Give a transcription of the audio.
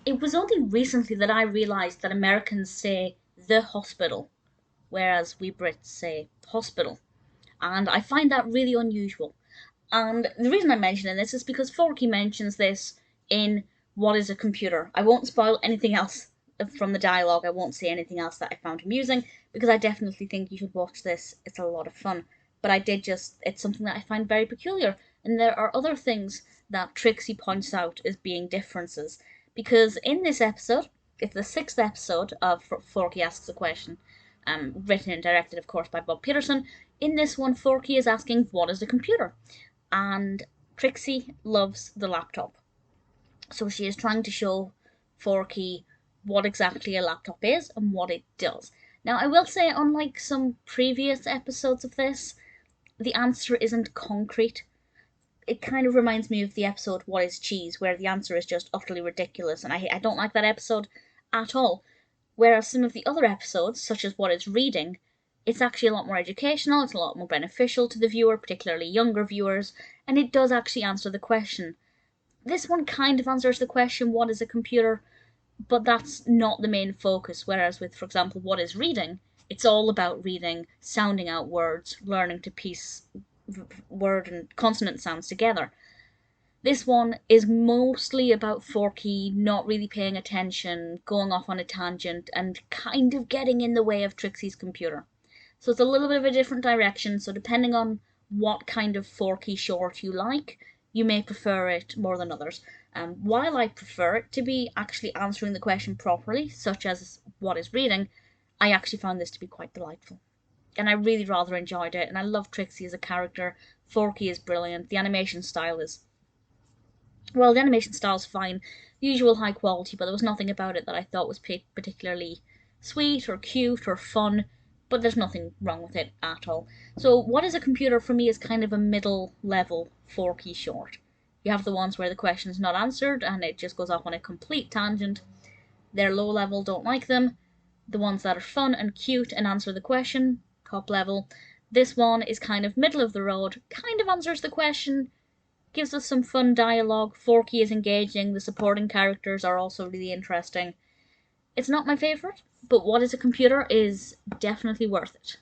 It was only recently that I realised that Americans say the hospital, whereas we Brits say hospital. And I find that really unusual. And the reason I'm mentioning this is because Forky mentions this in What is a Computer. I won't spoil anything else from the dialogue, I won't say anything else that I found amusing, because I definitely think you should watch this. It's a lot of fun. But it's something that I find very peculiar. And there are other things that Trixie points out as being differences. Because in this episode, it's the sixth episode of Forky Asks a Question, written and directed, of course, by Bob Peterson. In this one, Forky is asking, what is a computer? And Trixie loves the laptop. So she is trying to show Forky what exactly a laptop is and what it does. Now, I will say, unlike some previous episodes of this, the answer isn't concrete. It kind of reminds me of the episode What is Cheese, where the answer is just utterly ridiculous, and I don't like that episode at all. Whereas some of the other episodes, such as What is Reading, it's actually a lot more educational, it's a lot more beneficial to the viewer, particularly younger viewers, and it does actually answer the question. This one kind of answers the question, what is a computer? But that's not the main focus, whereas with, for example, What is Reading, it's all about reading, sounding out words, learning to piece word and consonant sounds together. This one is mostly about Forky not really paying attention, going off on a tangent, and kind of getting in the way of Trixie's computer. So it's a little bit of a different direction, so depending on what kind of Forky short you like, you may prefer it more than others. While I prefer it to be actually answering the question properly, such as What is Reading, I actually found this to be quite delightful. And I really rather enjoyed it, and I love Trixie as a character. Forky is brilliant. The animation style is, well, the animation style's fine, usual high quality, but there was nothing about it that I thought was particularly sweet or cute or fun, but there's nothing wrong with it at all. So What is a Computer for me is kind of a middle level Forky short. You have the ones where the question is not answered and it just goes off on a complete tangent. They're low level, don't like them. The ones that are fun and cute and answer the question, top level. This one is kind of middle of the road, kind of answers the question, gives us some fun dialogue. Forky is engaging, the supporting characters are also really interesting. It's not my favourite, but What is a Computer is definitely worth it.